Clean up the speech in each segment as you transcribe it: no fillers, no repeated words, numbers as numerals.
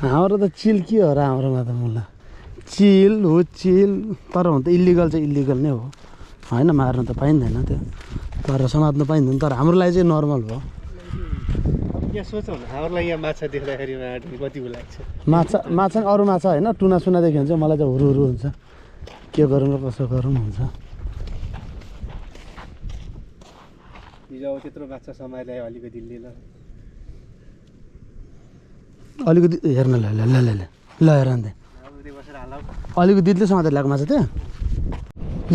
हाम्रो त चिल के हो र हाम्रोमा त मुला चिल हो चिल तर हुन त इलिगल चाहिँ इलिगल नै हो होइन मार्न त पाइँदैन त्यो तर समात्नु पाइँदैन तर हाम्रो लागि चाहिँ नर्मल हो यहाँ सोचौँ न हामीलाई यहाँ माछा देख्दाखेरि कति लाग्छ माछा अरू माछा होइन टुना सुना देख्यो भने चाहिँ मलाई चाहिँ हुरु हुन्छ के गरौँ र कसो गरौँ हुन्छ हिजो अब त्यत्रो माछा समाएर ल्यायो अलिकति लिएर अलिकति हेर्न ल ल ल ल ल हेर अन्त अलिकति दिदीले समातेर ल्याएको माछा त्यो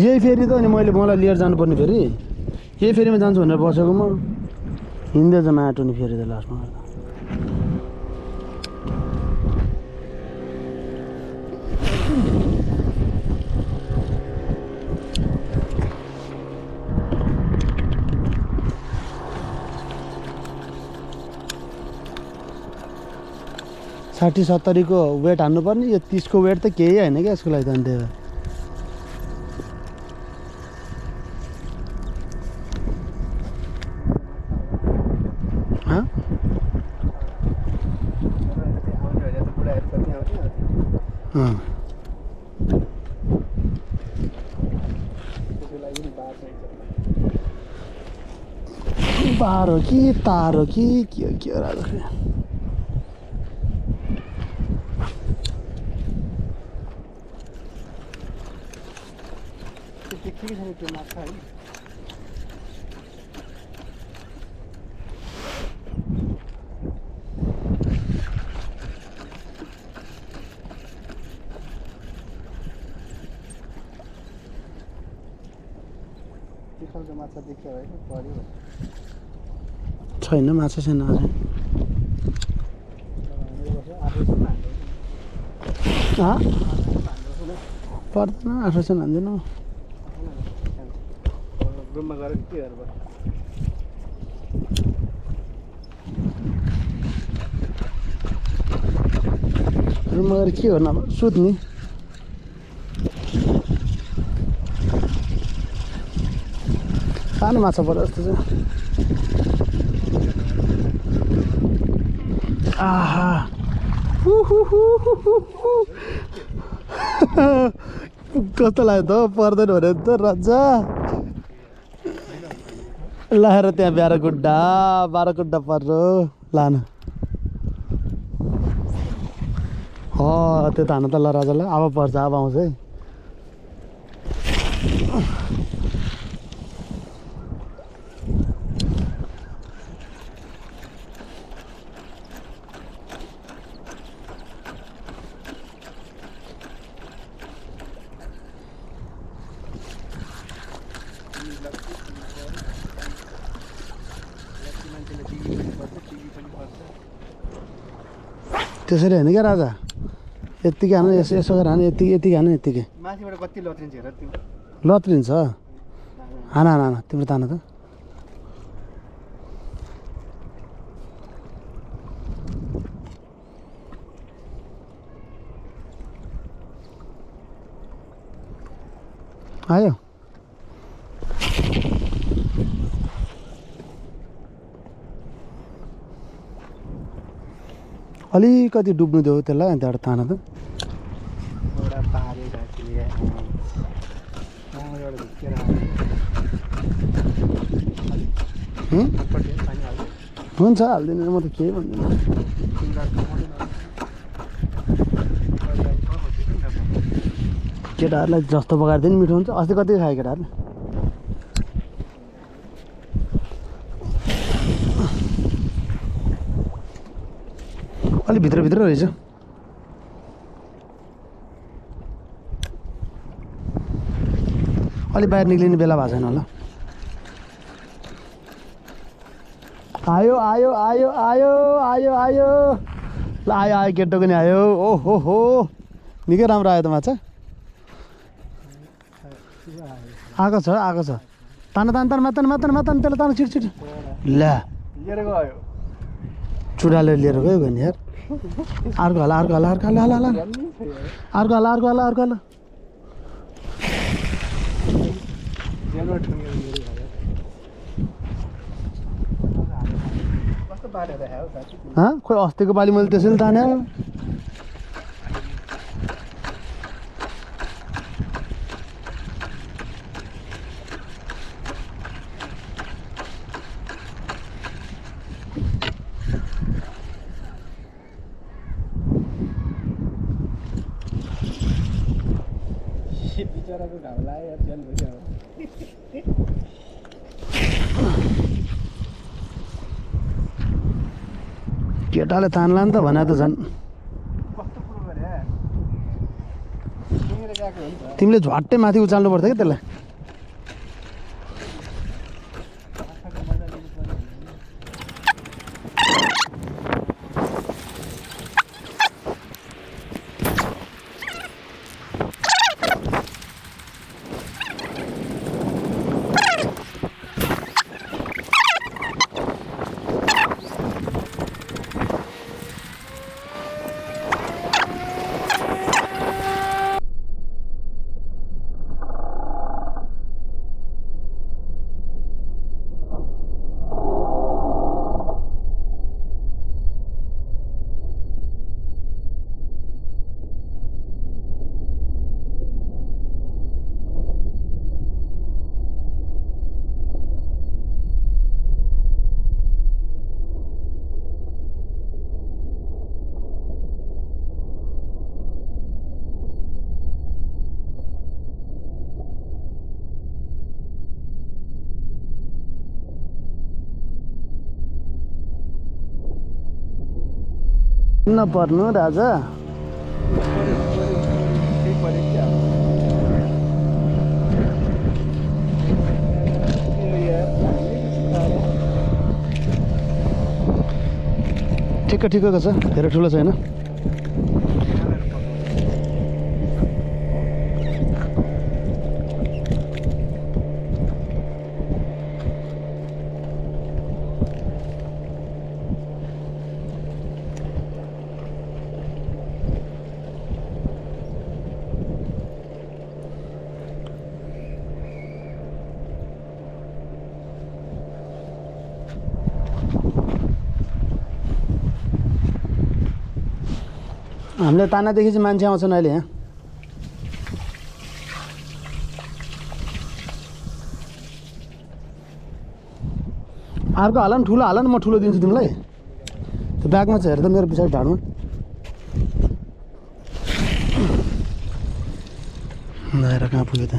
यही फेरि त अनि मलाई लिएर जानुपर्ने फेरि यही फेरिमा जान्छु भनेर बसेको म हिँड्दैछ माटो नि फेरि त लास्टमा 60-70 को वेट हान्नुपर्ने यो 30 को वेट त केही हैन के यसको लागि त अन्त बार हो कि तार हो कि के हो राजा माछा देखियो है पर्यो छैन माछा छैन पर्दैन 800 हान्दैन रुममा गएर के गर्नु रुममा गएर के गर्नु अब सुत्ने सानो माछा पर्यो जस्तो छ आहा कस्तो लाग्यो त पर्दैन भने त राजा लाएर त्यहाँ बाराकुड्डा पर्यो लान त्यो त हान त ल राजालाई अब पर्छ अब आउँछ है त्यसरी होइन क्या राजा यतिकै हान यसो गरेर हान यतिकै हान यतिकै माथिबाट कति लत्रिन्छ हेर त्यो लत्रिन्छ हान तिम्रो तान त आयो अलिकति डुब्नु देऊ त्यसलाई अनि त्यहाँबाट तान त हुन्छ हालिदिनु म त केही भन्दिनँ केटाहरूलाई जस्तो पकाएर दिनु मिठो हुन्छ अस्ति कति खायो केटाहरूले अलि भित्र रहेछ अलि बाहिर निक्लिने बेला भएको छैन होला आयो ल आयो केटोको नि आयो ओहो निकै राम्रो आयो त माछा आएको छ तान त्यसलाई तान छिट ल लिएर गयो चुडाले लिएर गयो नि यार अर्को हाला कस्तो बाटो देखायो साथी खोइ अस्तिको पालि मैले त्यसैले ताने बिचराको घाउ लाग्यो यार ज्यान भइसक्यो केटाले तान्ला नि त भने त झन् कस्तो कुरो गरे टिङ्गेर गएको हो नि त तिमीले झट्टै माथि उचाल्नु पर्छ कि त्यसलाई नपर्नु राजा ठिक्क ठिक्कको छ धेरै ठुलो छैन हामीले तानादेखि चाहिँ मान्छे आउँछन् अहिले यहाँ अर्को हाल न ठुलो हाल न म ठुलो दिन्छु तिमीलाई त्यो ब्यागमा छ हेर त मेरो पछाडि ढाडमा आएर कहाँ पुग्यो त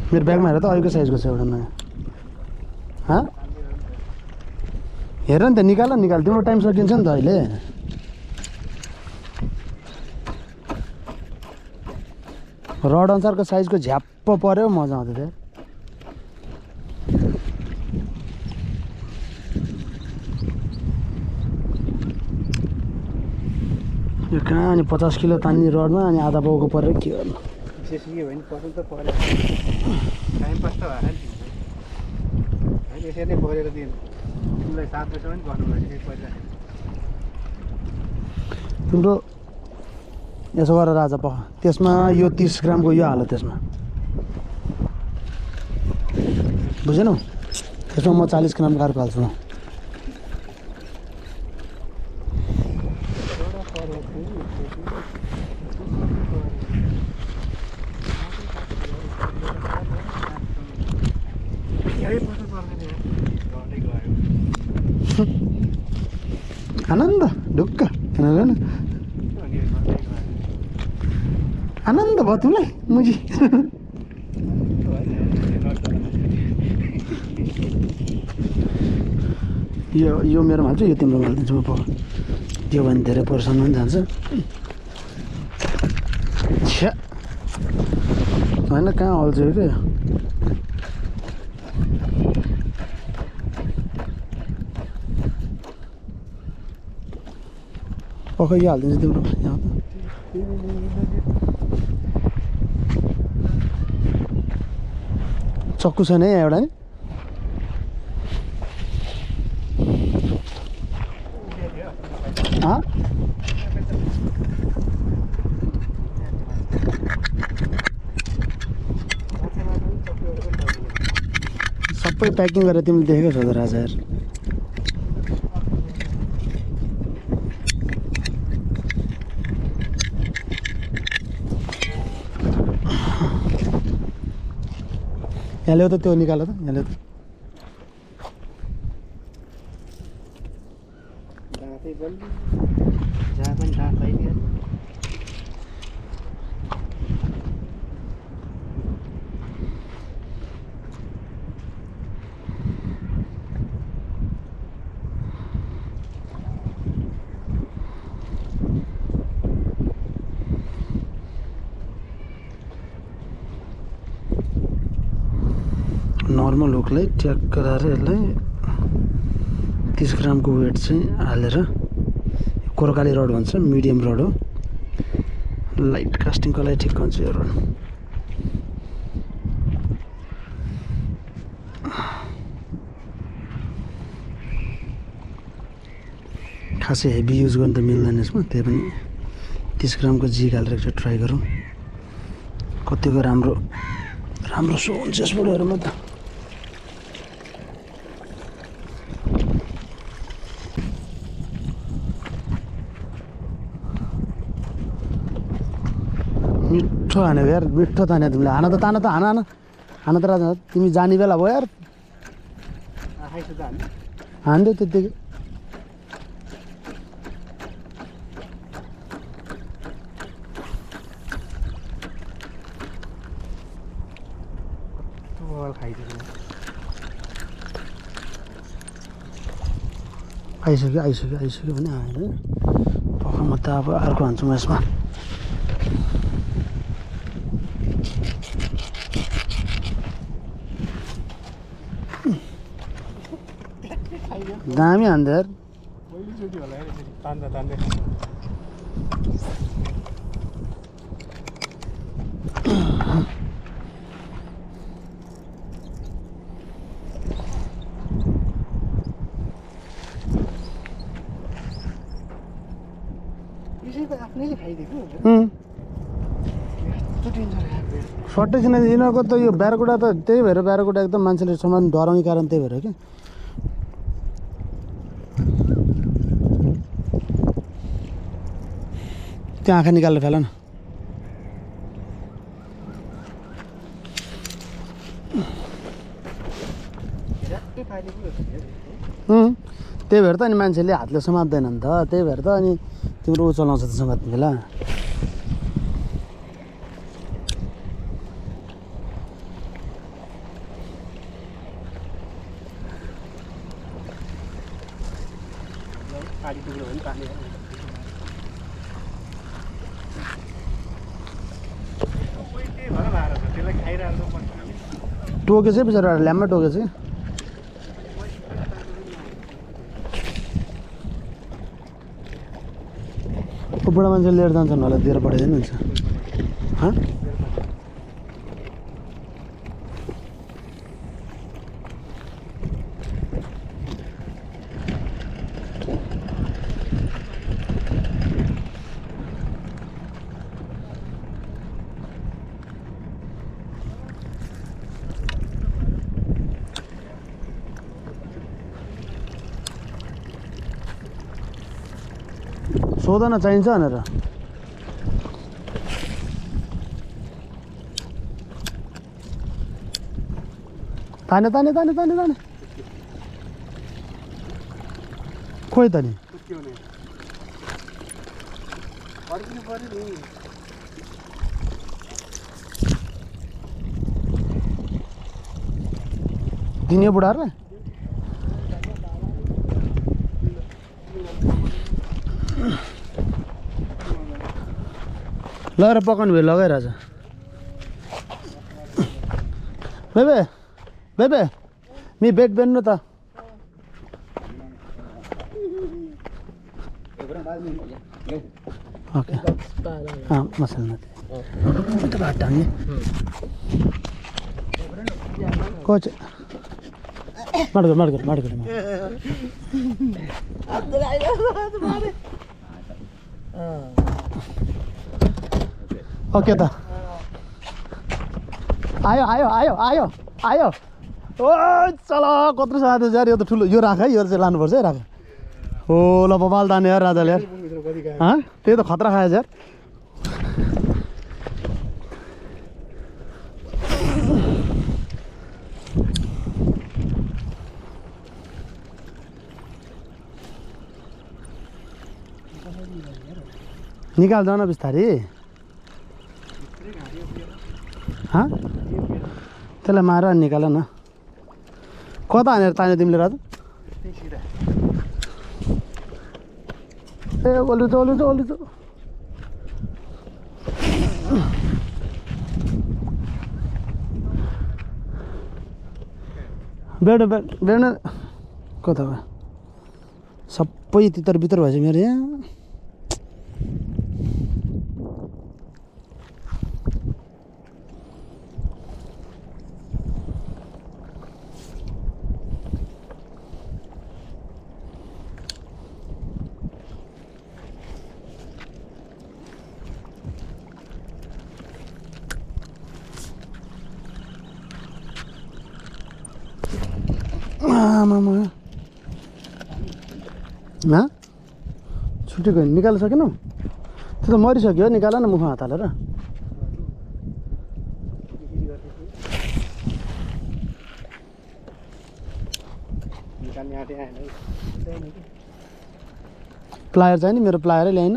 मेरो ब्यागमा हेर त अहिलेको साइजको छ एउटा नयाँ हेर नि त निकाल तिम्रो टाइम सकिन्छ नि त अहिले रड अनुसारको साइजको झ्याप्प पऱ्यो मजा आउँथ्यो त्यो यो कहाँ अनि 50 किलो तान्ने रडमा अनि आधा पाउको परेर के गर्नु विशेष के भने पसल त पऱ्यो टाइम पास त भएन नि होइन यसरी नै परेर दिनु तिमीलाई 7 बजीसम्म पनि गर्नु भयो फेरि पैसा तिम्रो यसो गरेर राजा पख त्यसमा यो 30 ग्रामको यो हाल त्यसमा बुझेनौ त्यसमा म 40 ग्राम कार्प हाल्छु आनन्द ढुक्क किन आनन्द भयो तिमीलाई मुजी यो मेरोमा हाल्छु यो तिम्रो हालिदिन्छु म त्यो भने धेरै पर्सनमा पनि जान्छ छ्या होइन कहाँ हल्छ यो क्या पक्कै यो हालिदिन्छु तिम्रो यहाँ चक्कु छैन है एउटा सबै प्याकिङ गरेर तिमीले देखेको छौ त राजाहरू यहाँ ल्याउ त त्यो निकाल त यहाँ ल्याउ त जहाँ पनि दाँत लगाइदियो नर्मल हुकलाई ट्याक गराएर यसलाई 30 ग्रामको वेट चाहिँ हालेर कोरकाली रड भन्छ मिडियम रड हो लाइट कास्टिङको लागि ठिक हुन्छ यो रड खासै हेभी युज गर्नु त मिल्दैन यसमा त्यही पनि 30 ग्रामको जिग हालेर एकचोटि ट्राई गरौँ कतिको राम्रो राम्रो सो हुन्छ यसबाट हेरौँ त मिठो हानेको यार मिठो तान्यो तिमीले हान त हान त राजा तिमी जाने बेला भयो यार हान्दै त्यत्तिकै आइसक्यो भने हाल्यो पक्का म त अब अर्को हान्छु म यसमा दामी हान्दै यार सट्टै छैन यिनीहरूको त यो ब्याराकुडा त त्यही भएर ब्याराकुडा एकदम मान्छेले सामान डराउने कारण त्यही भएर क्या त्यो आँखा निकालेर फेला न त्यही भएर त अनि मान्छेले हातले समात्दैन नि त त्यही भएर त अनि तिम्रो ऊ चलाउँछ त समात्ने बेला टोके चाहिँ बिचरा ल्याम्मै टोके चाहिँ बुढा मान्छे लिएर जान्छन् होला दिएर पठाइदिनु हुन्छ सोधन चाहिन्छ भनेर ताने खोइ त नि दिने बुढाहरूलाई लगाएर पकाउनु भयो लगाइरहेछ बेबे मी बेड बेन्नु त ओके मसाला त बाटा नि कोच ಮಾಡ್ಕೊ ओके त आयो आयो आयो आयो आयो ओ चल कत्रो साथ यार यो त ठुलो यो राख है यो चाहिँ लानुपर्छ है राख हो ल बबाल तान्यो यार राजाले यार त्यही त खतरा खाएछ यार निकाल जान बिस्तारी त्यसलाई मार निकाल न कता हानेर तान्यो तिमीले राजु ए ओलु बेड कता भयो सबै तितर बितर भएछ मेरो यहाँ आमामा छुट्टी गयो निकाल्न सकेनौ त्यो त मरिसक्यो निकाल न मुखमा हात हालेर प्लायर चाहिँ नि मेरो प्लायरै ल्याइन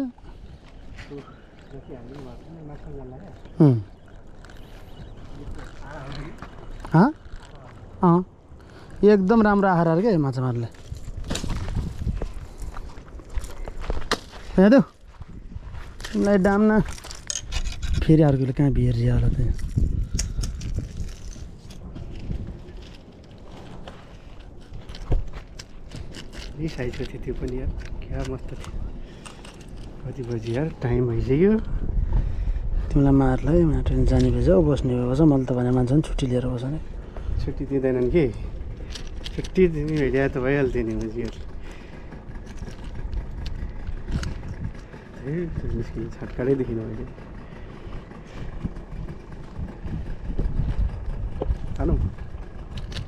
एकदम राम्रो आएर क्या माछा मार्ने हेर्दै तिमीलाई डाम्न फेरि अर्कोले कहाँ बिहेरियो होला त्यहाँ रिसाइसक्यो थियो त्यो पनि यार क्या मस्त थियो कति बजी यार टाइम भइसक्यो तिमीलाई मार्ला है ट्रेन जाने भेज बस्ने भए बस मैले त भने मान्छे पनि छुट्टी लिएर बस्ने छुट्टी दिँदैनन् कि छुट्टी दिने भेट्या त भइहाल्थ्यो नि मजियर निस्किनु छटकारै देखिनु मैले तानौ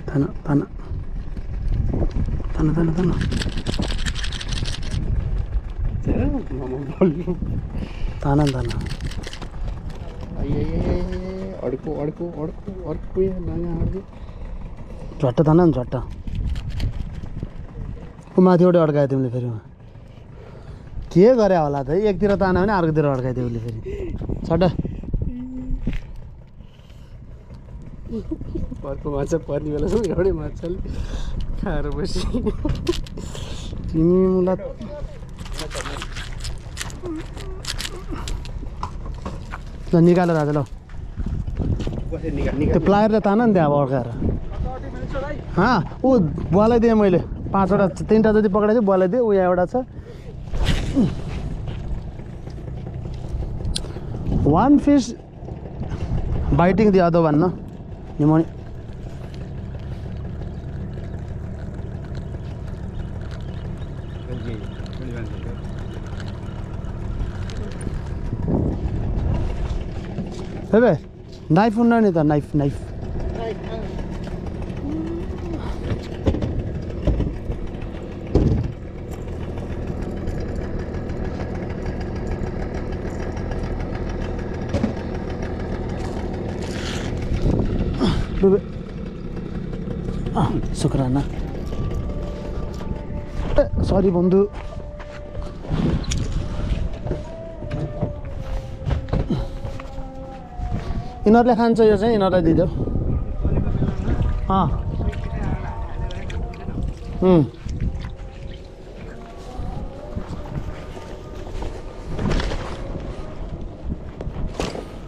तान तान तान तान तान तान तान अड्को अड्को अड्को अर्को नयाँ अड्को झट्ट तान नि झट्ट ऊ माथिबाट अड्कायो तिमीले फेरि के गरे होला त एकतिर तान भने अर्कोतिर अड्काइदियो उसले फेरि झट्ट अर्को माछा पर्ने बेलासम्म एउटै माछाले खाएर बसी तिमी मलाई ल निकालेर आज ल त्यो प्लायरले तान नि त्यहाँ अब अड्काएर ऊ बोलाइदिएँ मैले 5वटा 3टा जति पक्राइदिएँ बोलाइदिएँ ऊ यहाँ एउटा छ 1 fish biting the other one, no? Pneumonia. Hey, knife unna ni ta knife. शुक्राना सरी बन्धु यिनीहरूले खान्छ यो चाहिँ यिनीहरूलाई दिइदेऊ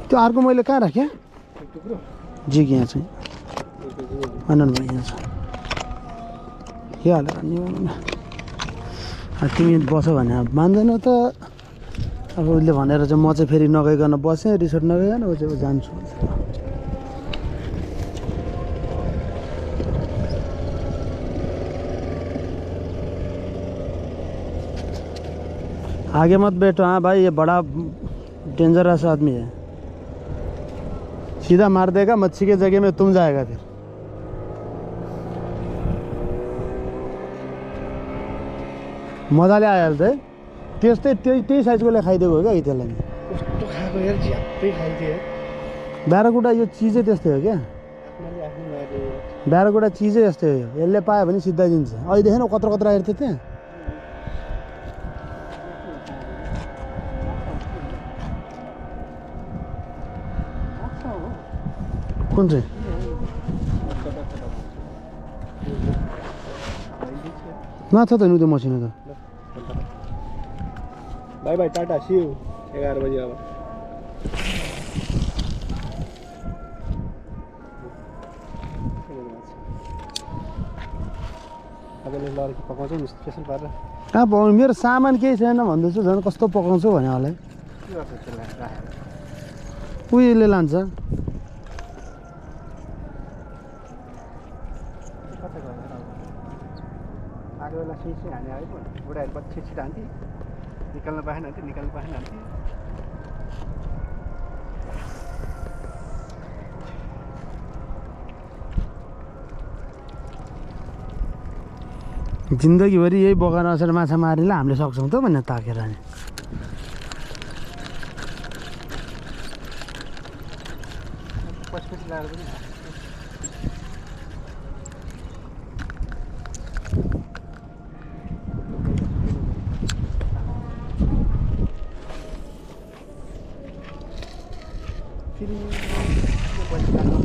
त्यो अर्को मैले कहाँ राखेँ जिग यहाँ चाहिँ अननमा यहाँ छ के हालेर नि तिमी बस भने मान्दैन त अब उसले भनेर चाहिँ म चाहिँ फेरि नगइकन बसेँ रिसोर्ट नगइकन ऊ चाहिँ जान्छु आगे मत बैठो। हाँ भाई, ये बड़ा डेंजरस आदमी है, सीधा मार देगा। मच्छी के जगह में तुम जाएगा फिर। मजाले आइहाल्छ है। त्यही साइजकोले खाइदिएको हो क्या त्यसलाई। कस्तो खाएको यार, झ्याप्पै खाइदियो यार। ब्याराकुडा यो चिजै त्यस्तै हो क्या। ब्याराकुडा चिजै यस्तै हो। यसले पायो भने सिधा दिन्छ। अहिले देखेन कत्रो कत्रो आएर थियो त्यहाँ। कुन चाहिँ? माछा त नि त्यो मसिनो त। बाई बाई, टाटा, सी यू। 11 बजे अब तपाईँले लड्की पकाउँछ नि स्पेसल पारेर। कहाँ पकाउनु, मेरो सामान केही छैन भन्दैछु। झन् कस्तो पकाउँछु भने होला। के गर्छ त्यसलाई राखेर? उयोले लान्छ। कता गएर आएको बेला सिसी हाने आयो पो। बुढाहरू पछि छिटो हान्थे, निकाल्नु पाएन हान्थे, निकाल्नु पाएन हान्थे। जिन्दगीभरि यही बगान असेर माछा मारिला हामीले सक्छौँ त भनेर ताकेर नि। पछि लगाएर पनि फेरि पछि लाग्नु।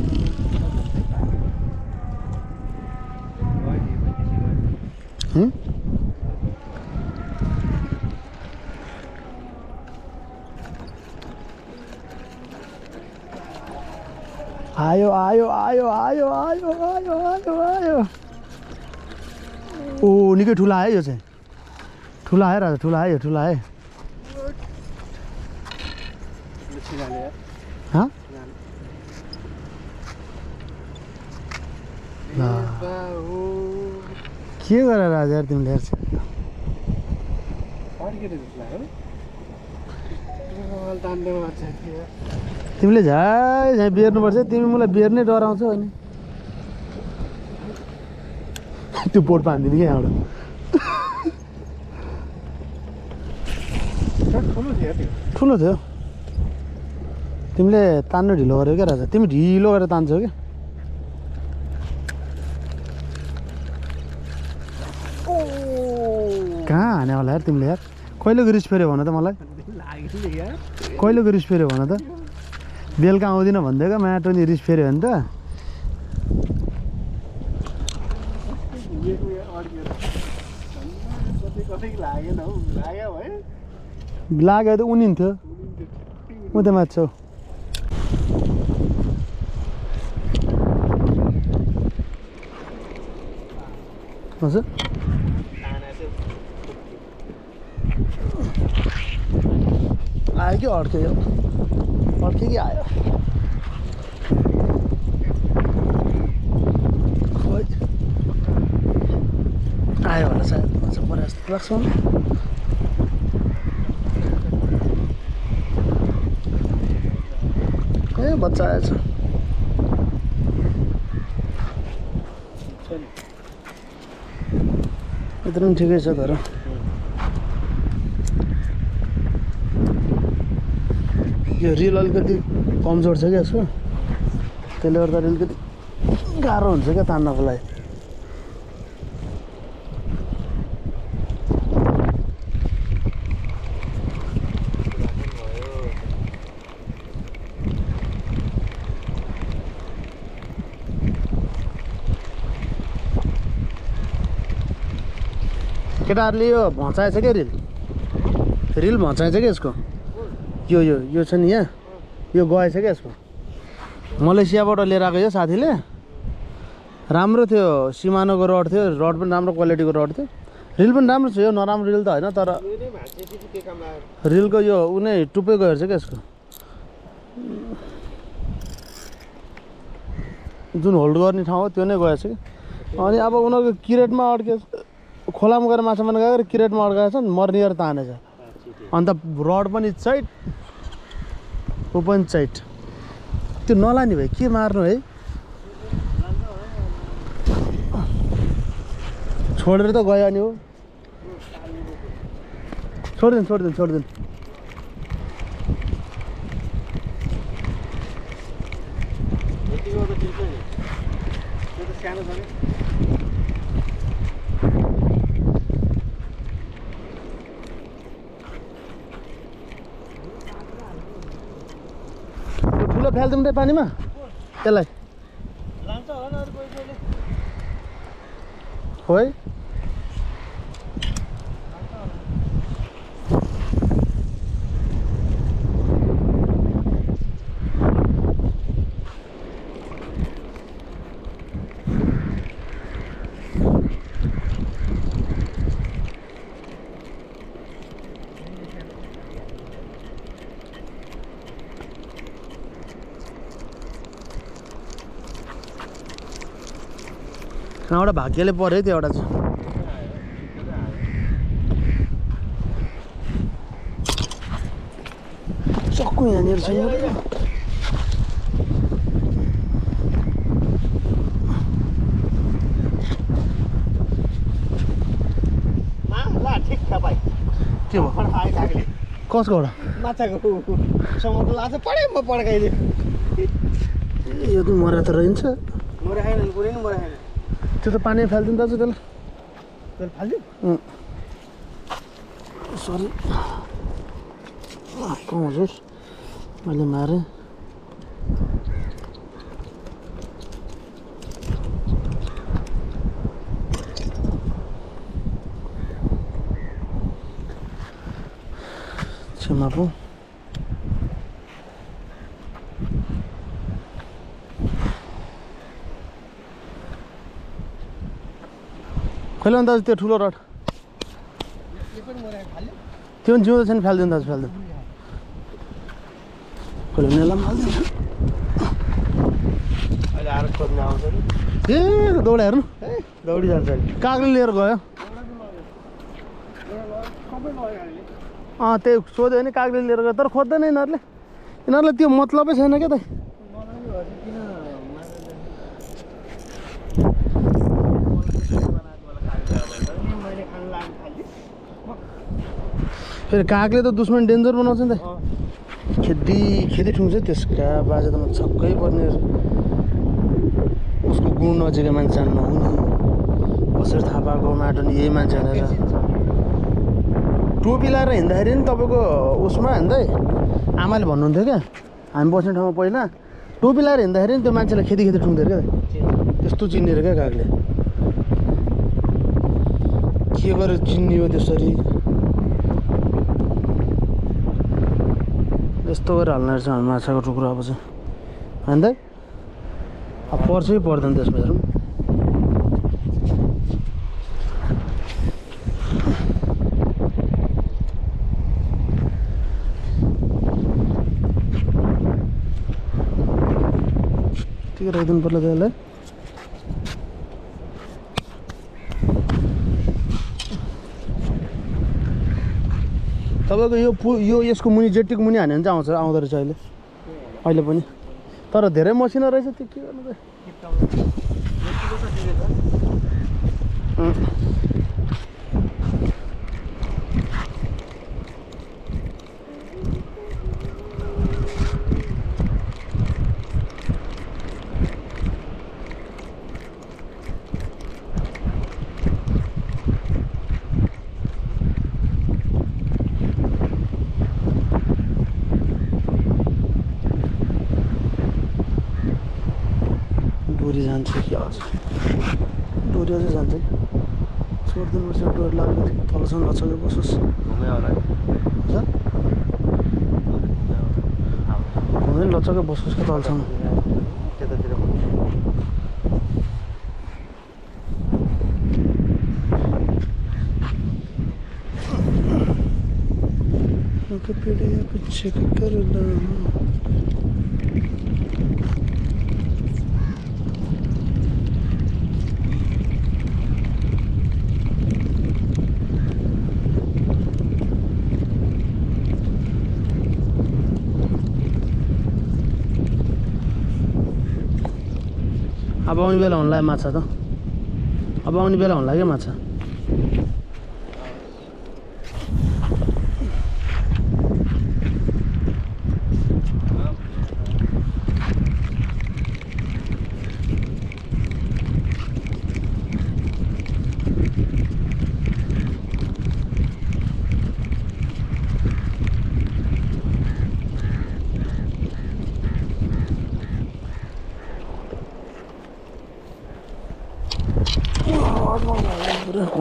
आयो आयो आयो आयो आयो आयो आयो आयो। ओ निकै ठुला आयो यो चाहिँ। ठुला आयो राजा, ठुला आयो, ठुला आयो। हाँ के गर राजा यार तिमीले यार। तिमीले झाइ झाइ बेर्नुपर्छ। तिमी मलाई बेर्नै डराउँछौ अनि त्यो बोट बाँधिदिने क्या यहाँबाट। ठुलो थियो। तिमीले तान्नु ढिलो गर्यो क्या राजा। तिमी ढिलो गरेर तान्छौ क्या। कहाँ हाने होला यार तिमीले यार। कहिलेको रिस फेऱ्यो भन त मलाई। कहिलेको रिस फेऱ्यो भन त। बेलुका आउँदिन भनिदिएको माटो नि रिस फेऱ्यो भने त। लाग्यो त उनिन्थ्यो। म त माछौ। हजुर आयो कि अड्क्यो? अड्क्यो कि आयो? खोइ आयो होला सायद। माछा परे जस्तो लाग्छ मलाई। ए बच्चा आएछ। यत्रो पनि ठिकै छ तर। यो रिल अलिकति कमजोर छ क्या यसको। त्यसले गर्दा अलिकति गाह्रो हुन्छ क्या तान्नको लागि। केटाहरूले यो भचाएछ क्या रिल। रिल भचाएछ क्या यसको। यो यो यो छ नि यहाँ, यो गएछ क्या यसको। मलेसियाबाट लिएर आएको यो साथीले। राम्रो थियो, सिमानोको रड थियो। रड पनि राम्रो क्वालिटीको रड थियो। रिल पनि राम्रो छ। यो नराम्रो रिल त होइन तर रिलको यो उनी टुप्पै गएर छ क्या यसको। जुन होल्ड गर्ने ठाउँ हो त्यो नै गएछ कि। अनि अब उनीहरूको किरेटमा अड्केछ। खोलामा गएर माछा मार्न गएर किरेटमा अड्काएछ नि, मर्निएर तानेछ। अन्त रड पनि चाइट ऊ पनि चाइट त्यो नलाने भाइ के मार्नु है छोडेर त गयो नि हो छोडिदिनु सानो छ नि ठुलो फ्याल्दिउँ त पानीमा त्यसलाई लान्छ होला नि अरू कोही खोइ एउटा भाग्यले पऱ्यो है त्यो एउटा चाहिँ सक्कु यहाँनिर छ ला ठिक छ भाइ के भयो आयो कागले कसको एउटा माछाको समुद्र लाछ पढे म पड्काइदिएँ यो त मरा त रहन्छ मरा खाएन कुरै नि मरा खाएन त्यो त पानी फालिदिनु दाजु त्यसलाई त्यसले फाल्यो सरी कहाँ हजुर मैले मारेँ क्षमा पो खोल्यो नि दाजु त्यो ठुलो रड त्यो पनि जिउँदो छ नि फालिदिनु दाजु फालिदिनु खोल्यो भने यसलाई पनि हालिदिन्छु अहिले आएर खोज्न आउँछ नि ए दौडा हेर्नु दौडी जान्छ कागले लिएर गयो त्यही सोध्यो भने कागले लिएर गयो तर खोज्दैन यिनीहरूले त्यो मतलबै छैन क्या त फेरि कागले त दुश्मन डेन्जर बनाउँछ नि त खेदी ठुङ्छ त्यसका बाजे त म छक्कै पर्ने उसको गुण नजिकै मान्छे नहुने कसरी थाहा पाएको माटो नि यही मान्छे भनेर टोपी लाएर हिँड्दाखेरि नि तपाईँको उसमा हिँड्दै आमाले भन्नुहुन्थ्यो क्या हामी बस्ने ठाउँमा पहिला टोपी लाएर हिँड्दाखेरि नि त्यो मान्छेलाई खेदी ठुङ्थ्यो क्या त्यस्तो चिन्ने क्या कागले के गरेर चिन्ने हो त्यसरी यस्तो गरेर हाल्ने रहेछ हामी माछाको टुक्रो अब चाहिँ होइन त अब पर्छ कि पर्दैन त्यसमा हेरौँ ठिकै राखिदिनु पर्ला त्यसलाई तपाईँको यो यसको मुनि जेट्टीको मुनि हान्यो भने चाहिँ आउँदो रहेछ अहिले पनि तर धेरै मसिनो रहेछ त्यो के गर्नु त डोरी जान्छ कि हजुर डोरी अझै जान्छ कि छोडिदिनु पर्छ डोरी लागेको थियो तलसम्म लचके बसोस् घुम्यो होला घुम्दै लचके बसोस् क्या तलसम्म त्यतातिर पीछे कर अब आउने बेला हुन लाग्यो माछा त अब आउने बेला हुन लाग्यो माछा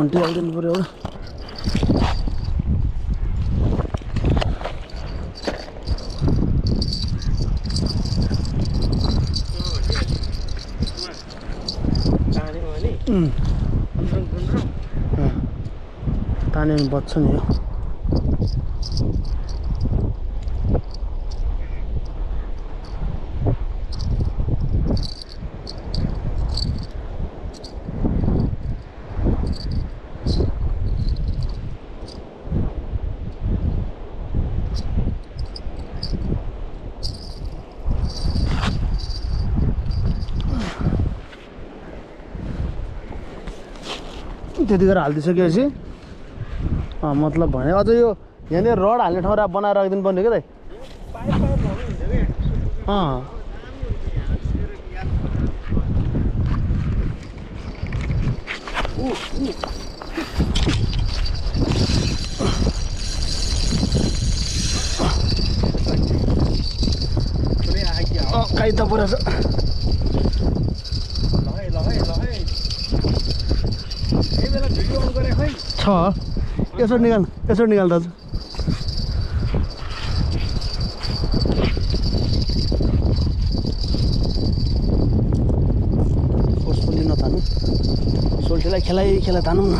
घन्टी हालिदिनु पऱ्यो एउटा ताने बच्छ नि यो त्यति गरेर हालिदिइसकेपछि मतलब भने अझ यो यहाँनिर रड हाल्ने ठाउँ बनाएर राखिदिनु पर्ने क्या दाइ काहीँ त पुरा छ यसरी निकाल दाजु फोर्सफुल्ली नतानु सोल्टीलाई खेलाइ तानौँ न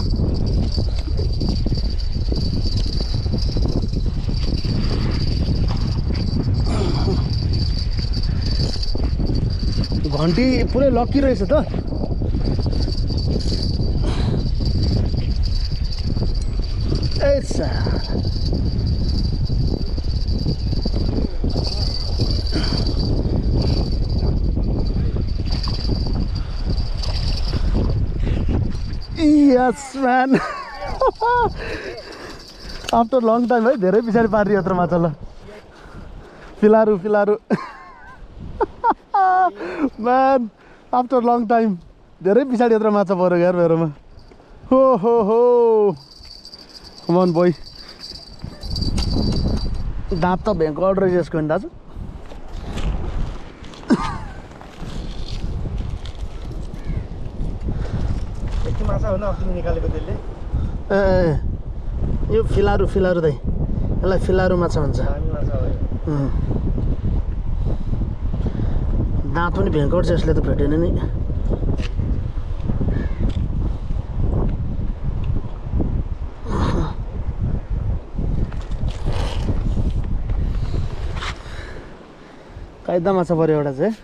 घन्टी पुरै लक्की रहेछ त Yes man after long time है धेरै पछाडी पार्यो यत्रो माछा ल फिलारु man after long time धेरै पछाडी यत्रो माछा पर्यो यार मेरोमा हो come on boy दाँत त भयङ्कर रहेछ यसको नि दाजु यो फिलारु दाइ यसलाई फिलारु माछा भन्छ दाँत पनि भयङ्कर छ यसले त भेटेन नि कायदा माछा पर्यो एउटा चाहिँ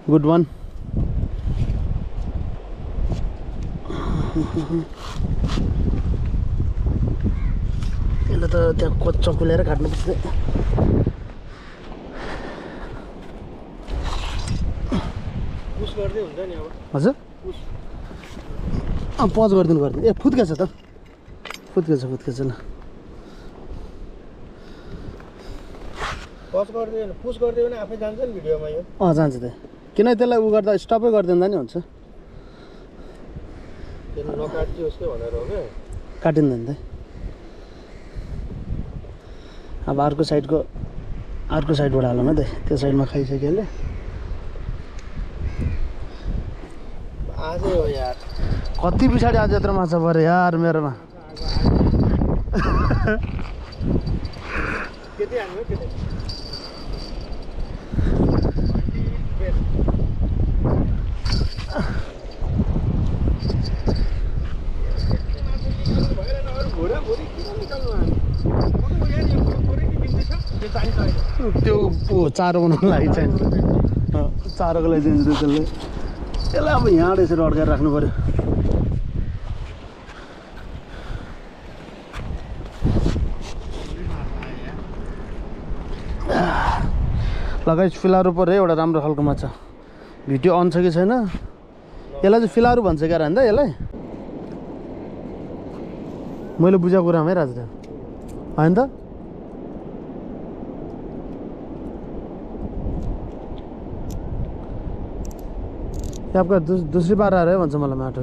गुड वान यसले त त्यहाँ कोच कुलेर काट्नुपर्छ हजुर पज गरिदिनु ए फुत्केछ त फुत्केछ ल पज गर्दैन पुस गर्दियो भने आफै जान्छ नि भिडियोमा यो जान्छ त किन त्यसलाई उ गर्दा स्टपै गरिदिँदा नि हुन्छ त्यसले नकाट्यो उसले भनेर हो के काटिँदैन त अब अर्को साइडबाट हालौँ है त त्यो साइडमा खाइसक्यो यसले आजै हो यार कति पछाडि आज यत्रो माछा पऱ्यो यार मेरोमा केटी हाल्नु केटी त्यो चारो बनाउनु लागि चाहिन्छ चारोको लागि चाहिन्छ त्यसले त्यसलाई अब यहाँ यसरी अड्काएर राख्नु पर्यो लगाइ फिलारु पऱ्यो एउटा राम्रो खालको माछा भिडियो अन छ कि छैन यसलाई चाहिँ फिलारू भन्छ क्या होइन त यसलाई मैले बुझेको कुरामा है राजा होइन त आपका दूसरी बार आ रहा है भन्छ मलाई माटो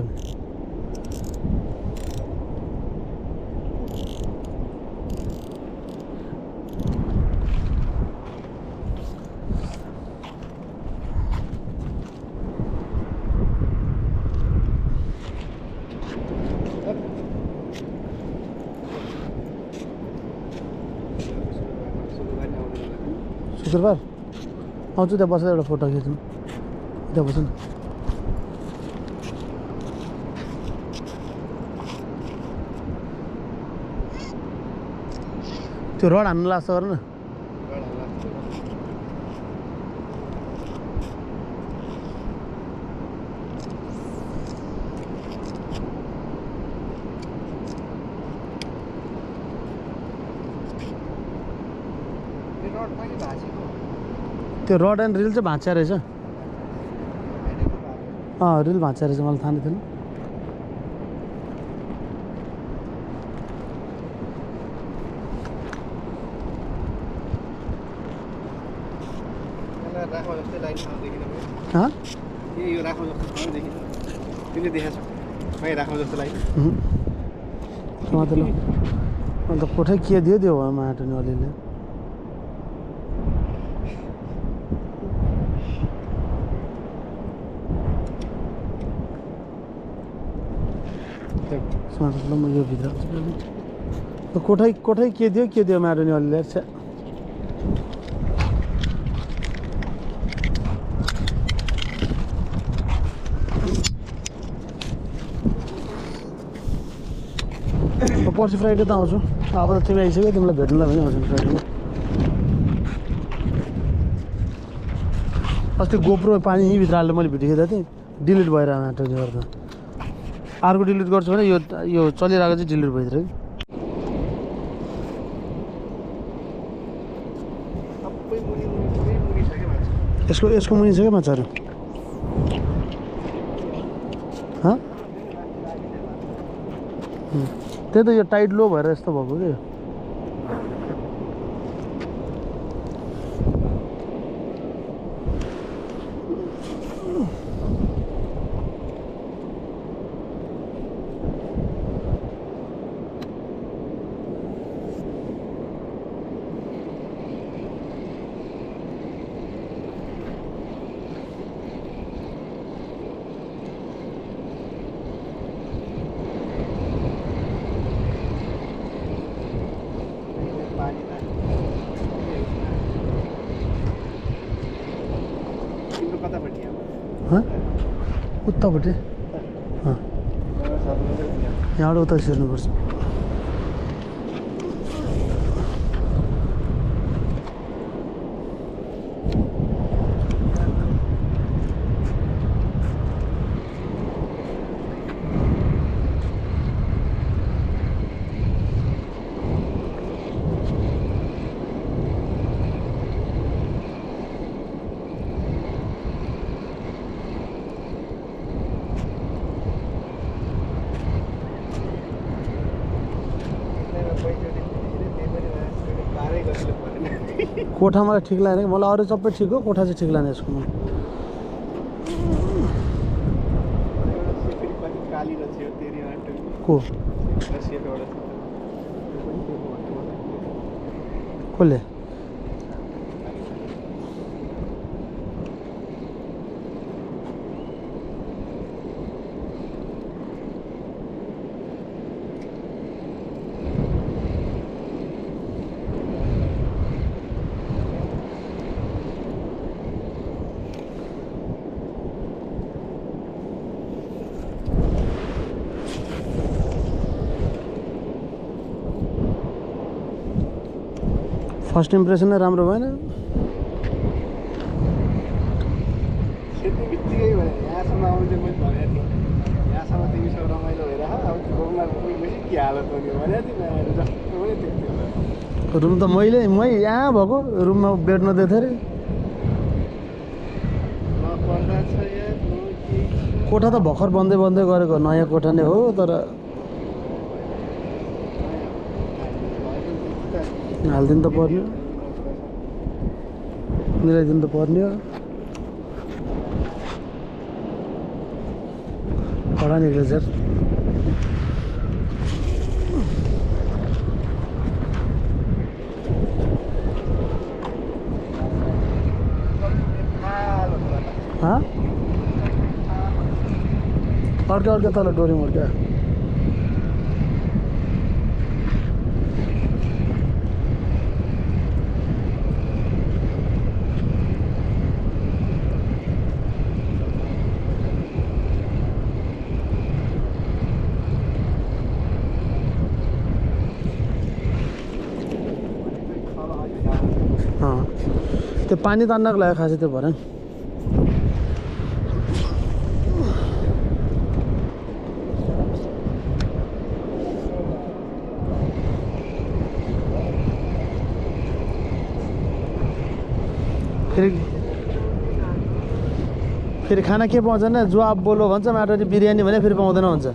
शुक्रबार आउँछु त्यहाँ बसेर एउटा फोटो खिच्नु त्यहाँ बस्नु न त्यो रड हान्नु लाग्छ गर न त्यो रड एन्ड रिल चाहिँ भाँच्या रहेछ रिल भाँच्या रहेछ मलाई थाहा नै थिएन यो राख्नु जस्तो देखिन तिमीले देखाएको छ मैले राख्नु जस्तो लाग्यो अन्त कोठै के दियो त्यो माटो नि अलिअलि म यो भित्र कोठै के दियो माटो नि अलिअलि छ पर्सि फ्राइडे त आउँछु अब त तिमी आइसक्यो तिमीलाई भेट्नुलाई पनि आउँछु फ्राइडेमा अस्ति गोप्रो पानी यहीँभित्र हालेर मैले भिडियो खिच्दा थिएँ डिलिट भएर माटोले गर्दा अर्को डिलिट गर्छु भने यो चलिरहेको चाहिँ डिलिट भइदिएर कि यसको मुनि छ क्या माछाहरू त्यही त यो टाइट लो भएर यस्तो भएको क्या उत्तापट्टि यहाँबाट उता छिर्नुपर्छ कोठा मलाई ठिक लागेन मलाई अरू सबै ठिक हो कोठा चाहिँ ठिक लागेन यसको कसले फर्स्ट इम्प्रेसन नै राम्रो भएन त्यति बित्तिकै भयो यहाँसम्म आउँदै मैले भनेको थिएँ यहाँसम्म तिमीसँग रमाइलो भइरह अब गाउँमा गएपछि के हालत हुने भनेको थिएँ जस्तो पनि त्यस्तो रुम त मै यहाँ भएको रुममा बेड नदिएको थियो अरे पर्दा कोठा त भर्खर बन्दै बन्दै गरेको नयाँ कोठा नै हो तर हालिदिनु त पर्ने मिलाइदिनु त पर्ने हो कडा निक्लेछ यार हाँ अर्का तल डोरी मुर्का त्यो पानी तान्नको लागि खासै त्यो भएर फेरि खाना के पाउँदैन जो आप बोलो भन्छ माटरी बिरयानी भने फेरि पाउँदैन भन्छ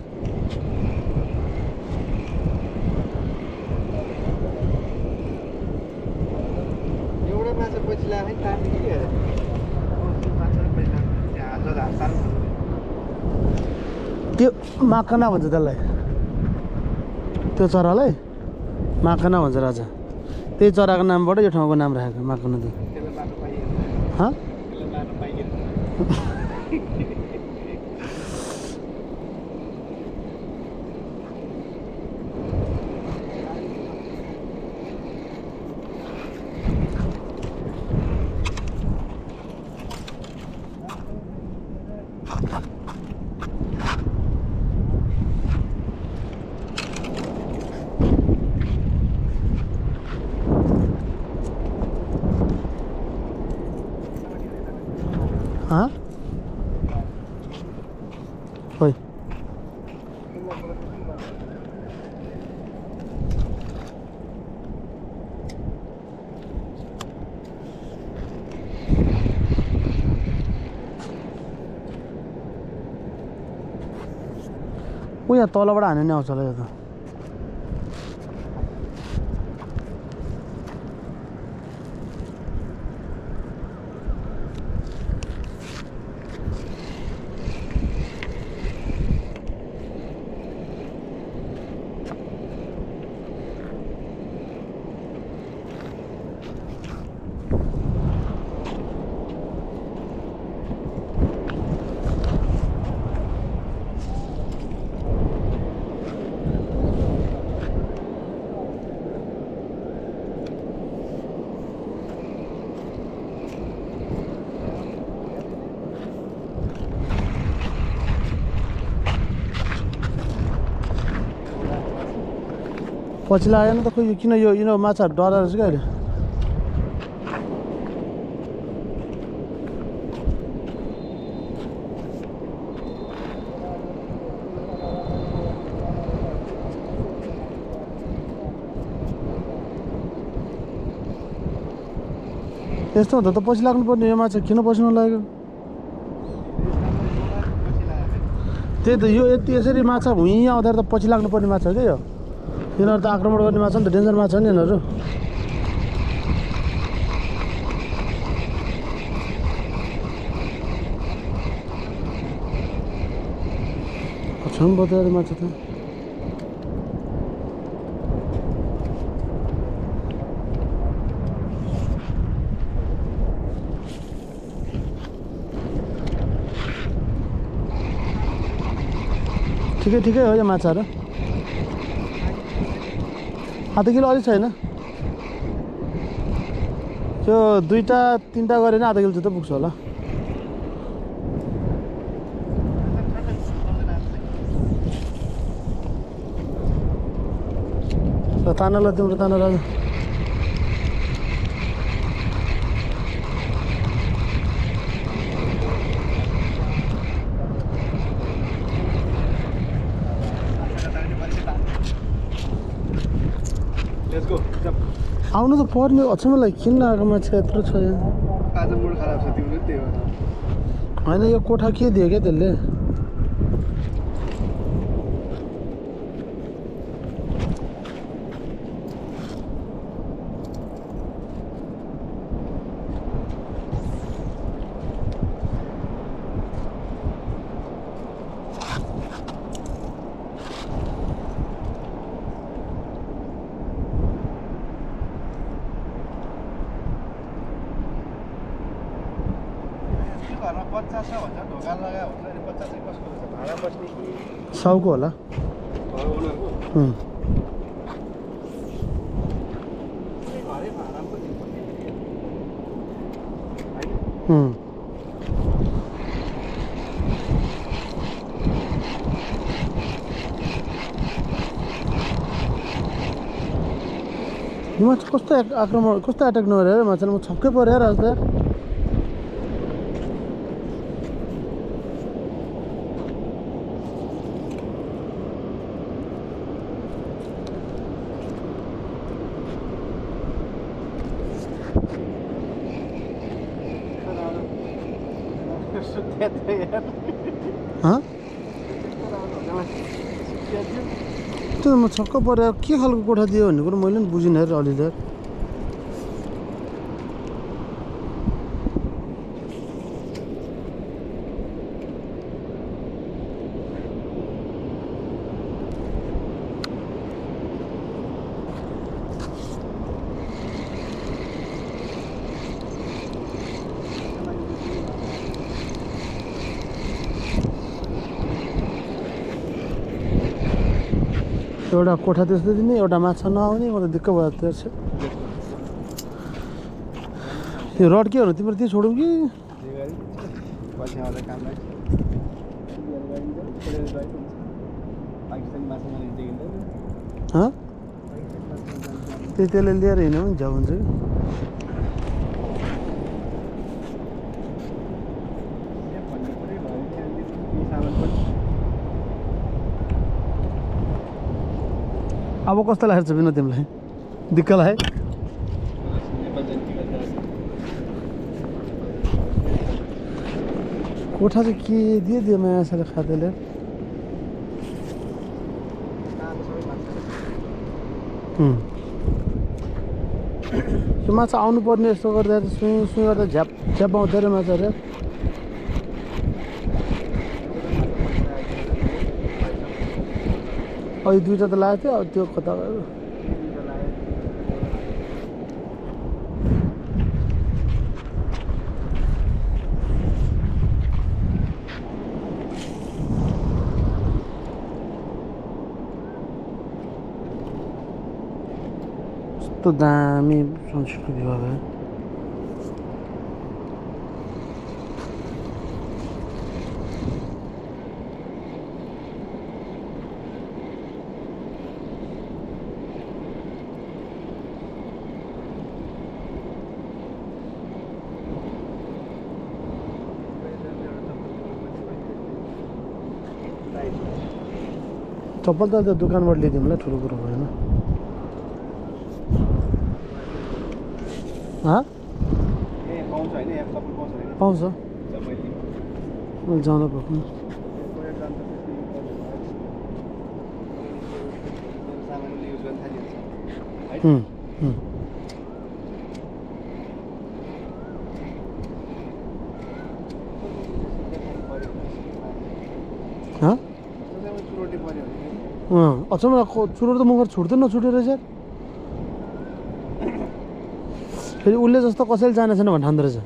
त्यो माकना भन्छ त्यसलाई त्यो चरालाई माकना भन्छ राजा त्यही चराको नामबाट यो ठाउँको नाम राखेको माकना त हाँ हाँ ओइ ऊ यहाँ तलबाट हाने नि आउँछ होला यो त पछि लागेन त खोइ किन यो यिनीहरू माछाहरू डराएर चाहिँ क्या अहिले यस्तो हुँदा त पछि लाग्नु पर्ने यो माछा किन पछि नलाग्यो त्यही त यो यति यसरी माछा भुइँ आउँदा त पछि लाग्नु पर्ने माछा हो क्या यो यिनीहरू त आक्रमण गर्ने माछा नि त डेन्जर माछा नि यिनीहरू छन् बताएर माछा त ठिकै ठिकै हो यो माछाहरू आधा किलो अलिक छैन त्यो 2-3टा गरेर आधा किलो जस्तो पुग्छ होला तानालाई तिम्रो ताना राजा आउनु त पर्ने अचम्मलाई किन आएको मान्छे यत्रो छ यहाँ आज मुड खराब छ तिम्रो त्यही हो होइन यो कोठा के दियो क्या त्यसले 50 भन्छ ढोका लगायो भने अनि 50 चाहिँ कसको हुन्छ भाडा बस्ने कि साउको होला घर ओनरको उम्, कुनै घरै भाडामा पो दिनुपर्ने होइन उम्। यो मान्छे कस्तो आक्रमण कस्तो एट्याक नगरे यार मान्छेले म छक्कै पऱ्यो यार आज त यार सुत्या थियो यार हाँ त्यो म छक्क पऱ्यो यार के खालको कोठा दियो भन्ने कुरो मैले पनि बुझिनँ यार अलि यार एउटा कोठा त्यस्तो दिने एउटा माछा नआउने म त दिक्क भयो त्यो चाहिँ यो रड के हो तिम्रो त्यही छोडौँ कि पछि आउँदा काम लाग्छ पाकिस्तानी माछा मार्ने देखिँदैन हँ त्यही त्यसले लिएर हिँड्यो भने झ्याउ हुन्छ कि भन्ने कुरै भयो नि अनि केही सामान पनि अब कस्तो लागेको छ बिना तिमीलाई दिक्क लाग्यो नेपाल जन्तीका कोठा चाहिँ के दियो माछाले खाँदैले त्यो माछा आउनु पर्ने यस्तो गर्दा सुई सुई गर्दा झ्याप झ्याप आउँथ्यो अरे माछा अरे अहिले दुइटा त लागेको थियो अब त्यो कता गयो कस्तो दामी संस्कृति विभाग है चप्पल त त्यो दोकानबाट ल्याइदिउँ होला ठुलो कुरो भएन हाँ ए पाउँछ होइन यहाँ सबै पाउँछ होइन पाउँछ मैले मैले जाँदा पाउँछु सामानले युज गर्न थालिहाल्छ है हाँ चुरोटी पऱ्यो भने अचम्म चुरोट त मगर छुट्दै नछुट्यो रहेछ फेरि उसले जस्तो कसैले जाने छैन भन्ने ठान्दो रहेछ